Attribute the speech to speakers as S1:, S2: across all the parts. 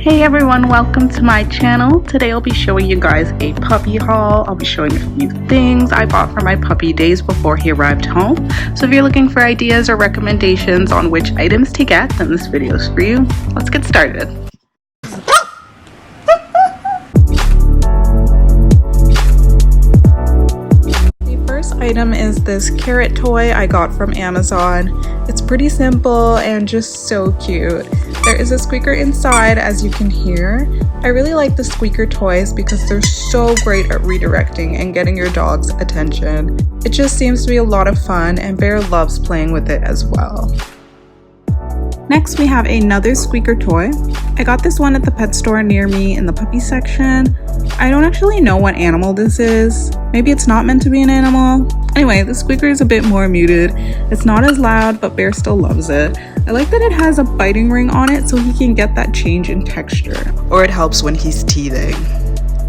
S1: Hey everyone, welcome to my channel. Today I'll be showing you guys a puppy haul. I'll be showing a few things I bought for my puppy days before he arrived home. So if you're looking for ideas or recommendations on which items to get, then this video is for you. Let's get started. The first item is this carrot toy I got from Amazon. It's pretty simple and just so cute. There is a squeaker inside, as you can hear. I really like the squeaker toys because they're so great at redirecting and getting your dog's attention. It just seems to be a lot of fun and Bear loves playing with it as well. Next we have another squeaker toy. I got this one at the pet store near me in the puppy section. I don't actually know what animal this is. Maybe it's not meant to be an animal. Anyway, the squeaker is a bit more muted. It's not as loud, but Bear still loves it. I like that it has a biting ring on it so he can get that change in texture. Or it helps when he's teething.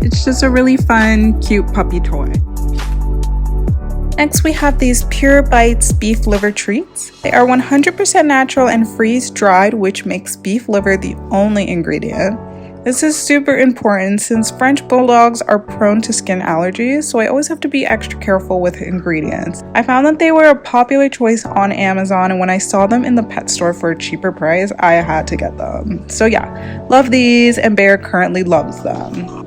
S1: It's just a really fun, cute puppy toy. Next we have these PUREBITES beef liver treats. They are 100% natural and freeze-dried, which makes beef liver the only ingredient. This is super important since French bulldogs are prone to skin allergies, so I always have to be extra careful with ingredients. I found that they were a popular choice on Amazon, and when I saw them in the pet store for a cheaper price, I had to get them. So yeah, love these, and Bear currently loves them.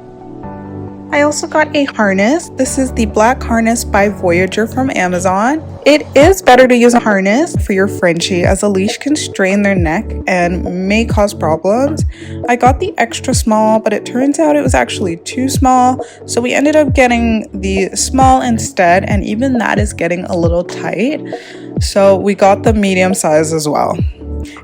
S1: I also got a harness. This is the black harness by Voyager from Amazon. It is better to use a harness for your Frenchie as a leash can strain their neck and may cause problems. I got the extra small, but it turns out it was actually too small, so we ended up getting the small instead, and even that is getting a little tight. So we got the medium size as well.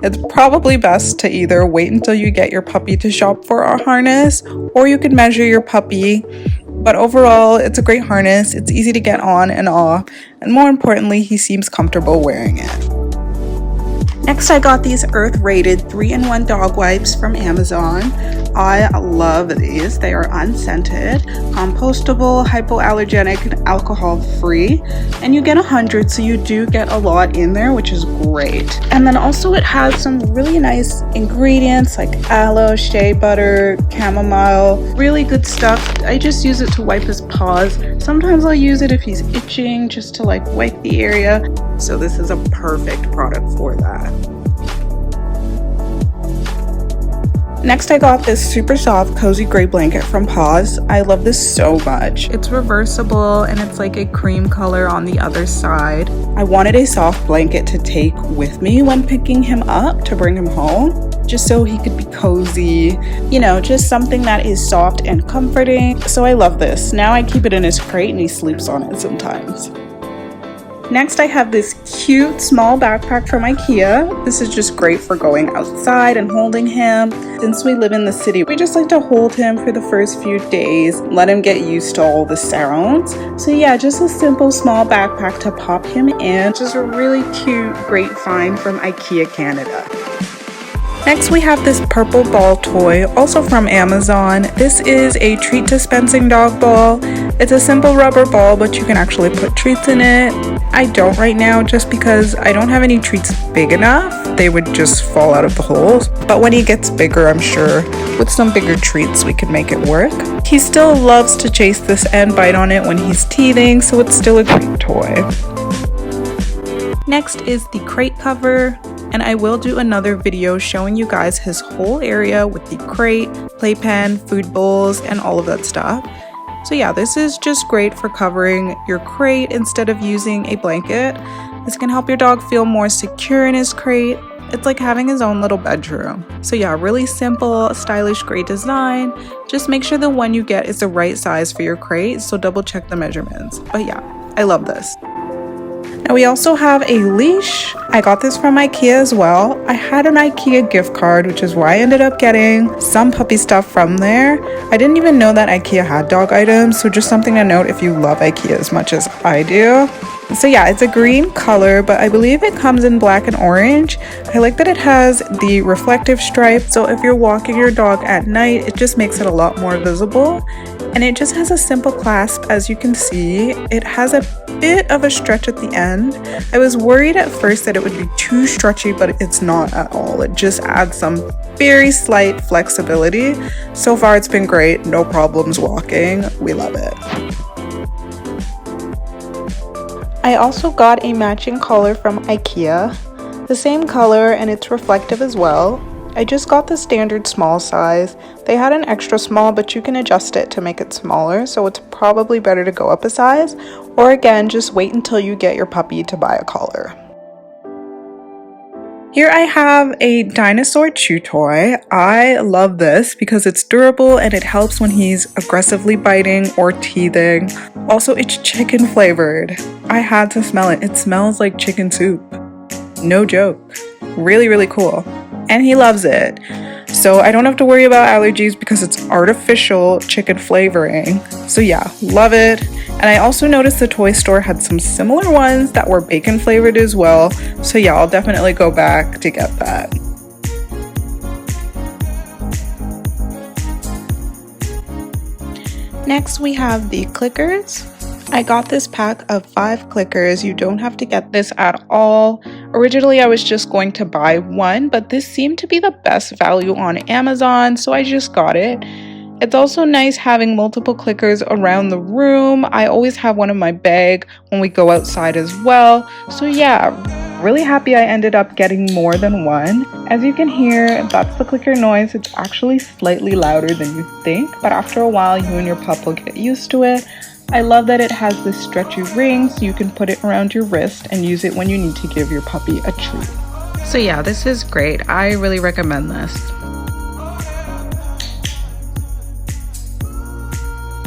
S1: It's probably best to either wait until you get your puppy to shop for a harness, or you can measure your puppy. But overall, it's a great harness. It's easy to get on and off, and more importantly, he seems comfortable wearing it. Next, I got these Earth-rated 3-in-1 dog wipes from Amazon. I love these. They are unscented, compostable, hypoallergenic, and alcohol-free. And you get 100, so you do get a lot in there, which is great. And then also it has some really nice ingredients like aloe, shea butter, chamomile, really good stuff. I just use it to wipe his paws. Sometimes I'll use it if he's itching, just to like wipe the area. So this is a perfect product for that. Next, I got this super soft cozy gray blanket from PAWS. I love this so much. It's reversible and it's like a cream color on the other side. I wanted a soft blanket to take with me when picking him up to bring him home, just so he could be cozy, you know, just something that is soft and comforting. So I love this. Now I keep it in his crate and he sleeps on it sometimes. Next, I have this cute small backpack from IKEA. This is just great for going outside and holding him. Since we live in the city, we just like to hold him for the first few days, let him get used to all the sounds. So yeah, just a simple small backpack to pop him in. Just a really cute, great find from IKEA Canada. Next, we have this purple ball toy, also from Amazon. This is a treat dispensing dog ball. It's a simple rubber ball, but you can actually put treats in it. I don't right now just because I don't have any treats big enough. They would just fall out of the holes. But when he gets bigger, I'm sure with some bigger treats we can make it work. He still loves to chase this and bite on it when he's teething, so it's still a great toy. Next is the crate cover. And I will do another video showing you guys his whole area with the crate, playpen, food bowls, and all of that stuff. So yeah, this is just great for covering your crate instead of using a blanket. This can help your dog feel more secure in his crate. It's like having his own little bedroom. So yeah, really simple, stylish, great design. Just make sure the one you get is the right size for your crate, so double check the measurements. But yeah, I love this. Now we also have a leash. I got this from IKEA as well. I had an IKEA gift card, which is why I ended up getting some puppy stuff from there. I didn't even know that IKEA had dog items, so just something to note if you love IKEA as much as I do. So yeah, it's a green color, but I believe it comes in black and orange. I like that it has the reflective stripe, so if you're walking your dog at night, it just makes it a lot more visible. and it just has a simple clasp. As you can see, it has a bit of a stretch at the end. I was worried at first that it would be too stretchy, but it's not at all. It just adds some very slight flexibility. So far it's been great, no problems walking. We love it. I also got a matching collar from IKEA, the same color, and it's reflective as well. I just got the standard small size. They had an extra small, but you can adjust it to make it smaller, so it's probably better to go up a size, or again, just wait until you get your puppy to buy a collar. Here I have a dinosaur chew toy. I love this because it's durable and it helps when he's aggressively biting or teething. Also, it's chicken flavored. I had to smell it. It smells like chicken soup. No joke. Really, really cool. And he loves it. So I don't have to worry about allergies because it's artificial chicken flavoring. So yeah, love it. And I also noticed the toy store had some similar ones that were bacon flavored as well. So yeah, I'll definitely go back to get that. Next we have the clickers. I got this pack of 5 clickers. You don't have to get this at all. Originally I was just going to buy one, but this seemed to be the best value on Amazon, so I just got it. It's also nice having multiple clickers around the room. I always have one in my bag when we go outside as well. So yeah, really happy I ended up getting more than one. As you can hear, that's the clicker noise. It's actually slightly louder than you think, but after a while you and your pup will get used to it. I love that it has this stretchy ring so you can put it around your wrist and use it when you need to give your puppy a treat. So yeah, this is great. I really recommend this.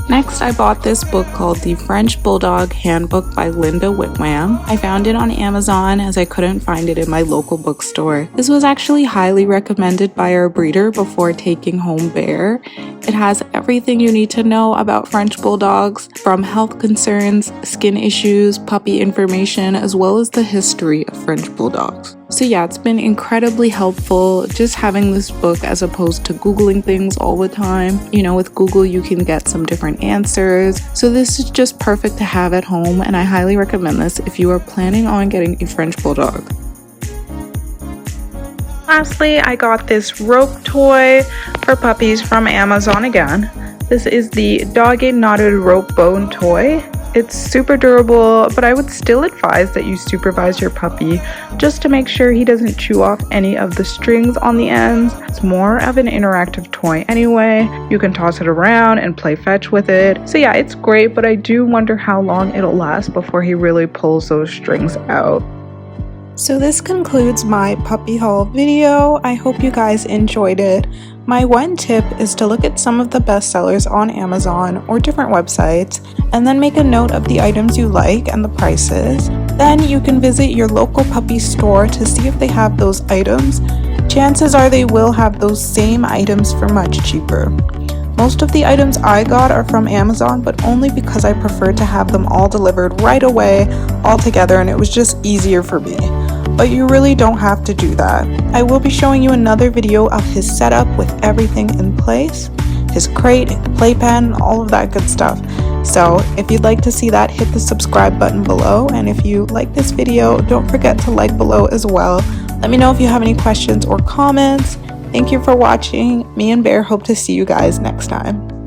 S1: Next, I bought this book called The French Bulldog Handbook by Linda Whitwam. I found it on Amazon as I couldn't find it in my local bookstore. This was actually highly recommended by our breeder before taking home Bear. It has everything you need to know about French Bulldogs, from health concerns, skin issues, puppy information, as well as the history of French Bulldogs. So yeah, it's been incredibly helpful just having this book as opposed to Googling things all the time. You know, with Google you can get some different answers. So this is just perfect to have at home, and I highly recommend this if you are planning on getting a French Bulldog. Lastly, I got this rope toy for puppies from Amazon again. This is the DOGIT knotted rope bone toy. It's super durable, but I would still advise that you supervise your puppy just to make sure he doesn't chew off any of the strings on the ends. It's more of an interactive toy anyway. You can toss it around and play fetch with it. So yeah, it's great, but I do wonder how long it'll last before he really pulls those strings out. So this concludes my puppy haul video. I hope you guys enjoyed it. My one tip is to look at some of the bestsellers on Amazon or different websites and then make a note of the items you like and the prices. Then you can visit your local puppy store to see if they have those items. Chances are they will have those same items for much cheaper. Most of the items I got are from Amazon, but only because I prefer to have them all delivered right away, all together, and it was just easier for me. But you really don't have to do that. I will be showing you another video of his setup with everything in place, his crate, playpen, all of that good stuff. So if you'd like to see that, hit the subscribe button below, and if you like this video, don't forget to like below as well. Let me know if you have any questions or comments. Thank you for watching. Me and Bear hope to see you guys next time.